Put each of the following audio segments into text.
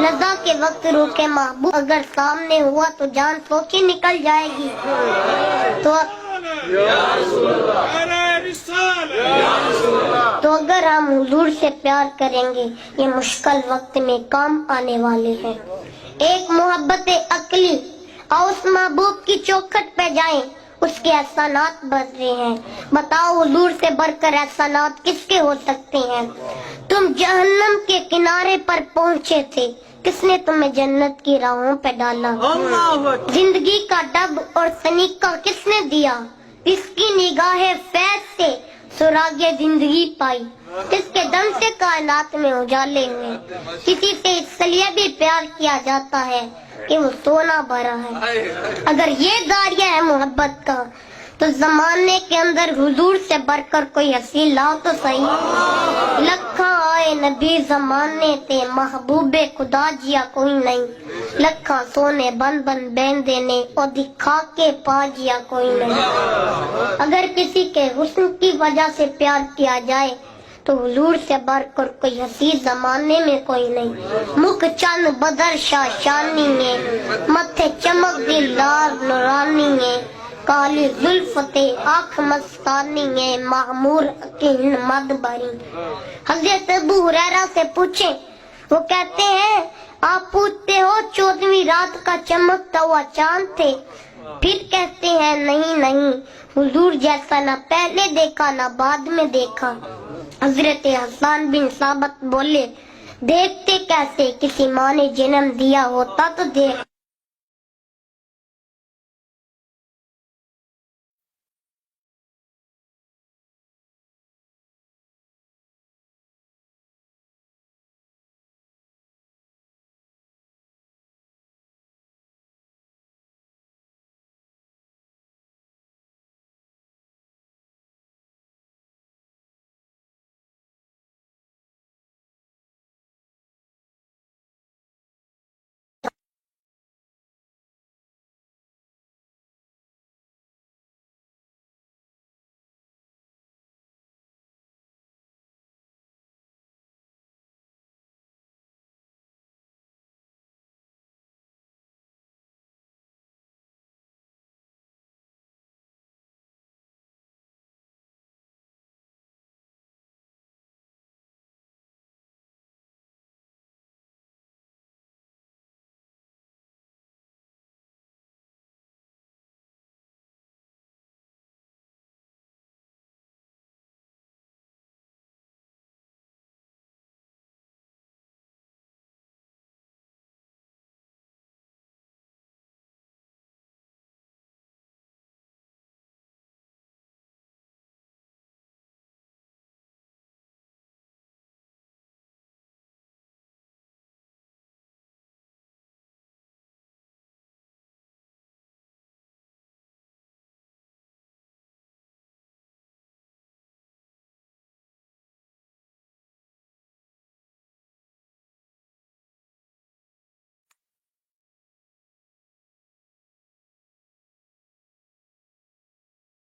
नज़ा के वक्त रोके महबूब, अगर सामने हुआ तो जान सोची निकल जाएगी। तो अगर हम हुजूर से प्यार करेंगे, ये मुश्किल वक्त में काम आने वाले हैं। एक मोहब्बत अकली और उस महबूब की चौखट पे जाएं, उसके एहसानात बढ़ रहे हैं। बताओ हुजूर से बढ़कर एहसानात किसके हो सकते हैं? तुम जहन्नम के किनारे पर पहुंचे थे, किसने तुम्हें जन्नत की राहों पे डाला? जिंदगी का डब और सनीका किसने दिया? इसकी निगाहे फैज से सुरागे जिंदगी पाई, इसके दम से कायनात में उजाले हुए। किसी से इसलिए भी प्यार किया जाता है कि वो सोना भरा है। अगर ये दारिया है मोहब्बत का, तो जमाने के अंदर हुजूर से बढ़कर कोई हसी लाओ तो सही। लखा आए नबी जमाने ते, महबूबे खुदा जिया कोई नहीं। लखा सोने बन बन बैन देने, और दिखा के पा जिया कोई नहीं। अगर किसी के हुस्न की वजह से प्यार किया जाए, तो हुजूर से बढ़कर कोई हसी जमाने में कोई नहीं। मुख चंद बदर शाशानी है, मथे चमक दी लाल नूरानी है। काली जुल्फते आँख मस्तानी है, मामूर की मद भरी। हज़रत अबू हुरैरा से पूछे, वो कहते हैं आप पूछते हो 14वीं रात का चमकता हुआ चांद थे। फिर कहते हैं नहीं नहीं, हुजूर जैसा ना पहले देखा ना बाद में देखा। हजरत हसन बिन साबत बोले, देखते कैसे, किसी माँ ने जन्म दिया होता तो देख।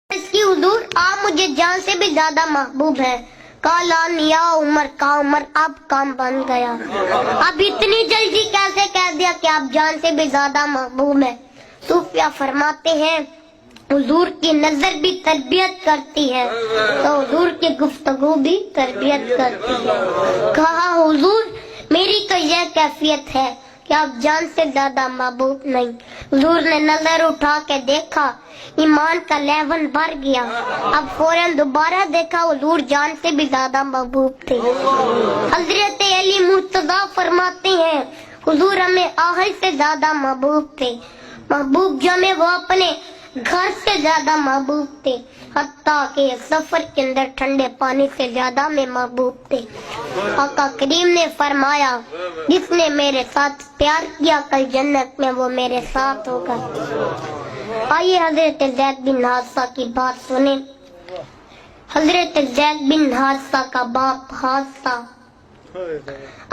इसकी हुजूर आप मुझे जान से भी ज्यादा महबूब है। काला निया उमर का उमर अब काम बन गया। अब इतनी जल्दी कैसे कह दिया कि आप जान से भी ज्यादा महबूब है? सूफिया फरमाते हैं हुजूर की नजर भी तरबियत करती है, तो हुजूर की गुफ्तगू भी तरबियत करती है। कहा हुजूर मेरी तो यह कैफियत है कि आप जान से ज्यादा महबूब नहीं। हुजूर ने नजर उठा के देखा, ईमान का लेवन भर गया। अब फौरन दोबारा देखा, हुजूर जान से भी ज्यादा महबूब थे। हजरत अली मुर्तजा फरमाते हैं हुजूर हमें आहल से ज्यादा महबूब थे। महबूब जमे वो अपने घर से ज्यादा महबूब थे, हत्ता के सफर के अंदर ठंडे पानी से ज्यादा में महबूब थे। आका करीम ने फरमाया जिसने मेरे साथ प्यार किया कल जन्नत में वो मेरे साथ होगा। आइए हजरत ज़ैद बिन हारिसा की बात सुने। हजरत ज़ैद बिन हारिसा का बाप हारिसा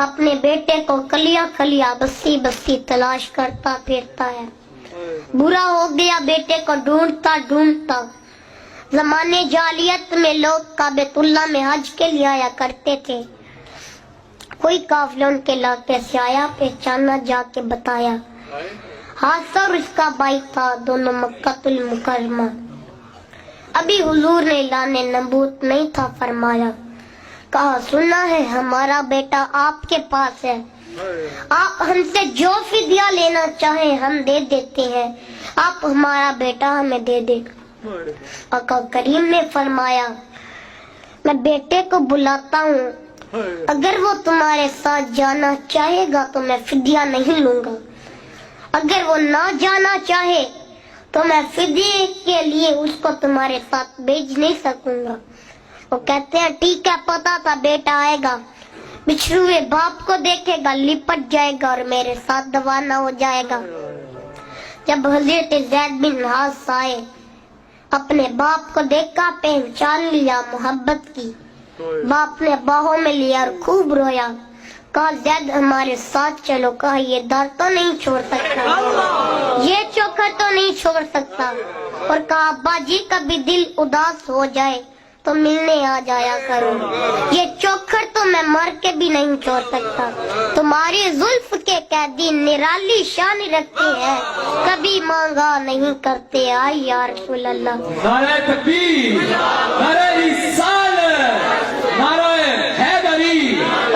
अपने बेटे को कलिया कलिया बस्ती बस्ती तलाश करता फिरता है। बुरा हो गया बेटे को ढूंढता ढूंढता। जमाने जालियत में लोग काबेतुल्लाह में हज के लिए आया करते थे। کوئی قافلہ ان کے علاقے سے آیا، پہچانا جا کے بتایا، حادثہ اور اس کا بھائی تھا دونوں مکہ المکرمہ۔ ابھی حضور نے اعلان نبوت نہیں تھا فرمایا، کہا سنا ہے ہمارا بیٹا آپ کے پاس ہے، آپ ہم سے جو فدیہ لینا چاہیں ہم دے دیتے ہیں، آپ ہمارا بیٹا ہمیں دے دے۔ آقا کریم نے فرمایا میں بیٹے کو بلاتا ہوں، اگر وہ تمہارے ساتھ جانا چاہے گا تو میں فدیہ نہیں لوں گا، اگر وہ نہ جانا چاہے تو میں فدیے کے لیے اس کو تمہارے ساتھ بھیج نہیں سکوں گا۔ وہ کہتے ہیں ٹھیک ہے، پتا تھا بیٹا آئے گا، بچھڑے ہوئے باپ کو دیکھے گا، لپٹ جائے گا اور میرے ساتھ دوانہ ہو جائے گا۔ جب حضرت زید بن حارثہ آئے، اپنے باپ کو دیکھا، پہچان لیا محبت کی، باپ نے باہوں میں لیا اور خوب رویا، کہا زید ہمارے ساتھ چلو، کہا یہ در تو نہیں چھوڑ سکتا، یہ چوکھر تو نہیں چھوڑ سکتا، اور کہا ابا جی کبھی دل اداس ہو جائے تو ملنے آ جایا کرو، یہ چوکھر تو میں مر کے بھی نہیں چھوڑ سکتا، تمہاری زلف کے قیدی نرالی شان رکھتے ہیں، کبھی مانگا نہیں کرتے، آئی یا رسول اللہ۔ نعرہ تکبیر، نعرہ رسالت، نعرہ حیدری،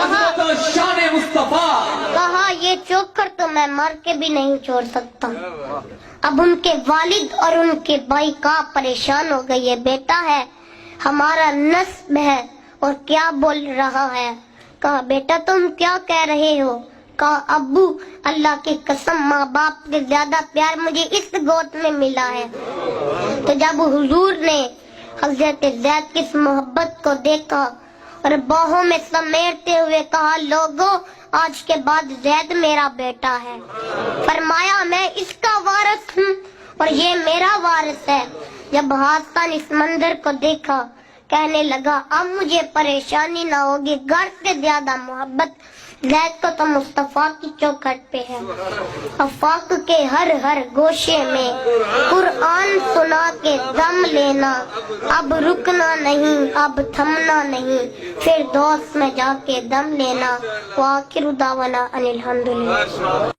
عظمت و شان مصطفیٰ۔ کہا یہ چوکھر تو میں مر کے بھی نہیں چھوڑ سکتا۔ اب ان کے والد اور ان کے بھائی کا پریشان ہو گئے، یہ بیٹا ہے ہمارا نسب ہے اور کیا بول رہا ہے۔ کہا بیٹا تم کیا کہہ رہے ہو؟ کہا ابو اللہ کی قسم ماں باپ سے زیادہ پیار مجھے اس گود میں ملا ہے۔ تو جب حضور نے حضرت زید کی اس محبت کو دیکھا اور باہوں میں سمیٹتے ہوئے کہا لوگو آج کے بعد زید میرا بیٹا ہے، فرمایا میں اس کا وارث ہوں اور یہ میرا وارث ہے۔ جب حسن اس منظر کو دیکھا کہنے لگا اب مجھے پریشانی نہ ہوگی، گھر سے زیادہ محبت زید کو تو مصطفیٰ کی چوکھٹ پہ ہے۔ آفاق کے ہر ہر گوشے میں قرآن سنا کے دم لینا، اب رکنا نہیں اب تھمنا نہیں، پھر دوست میں جا کے دم لینا۔ وآخر دعوانا ان الحمدللہ۔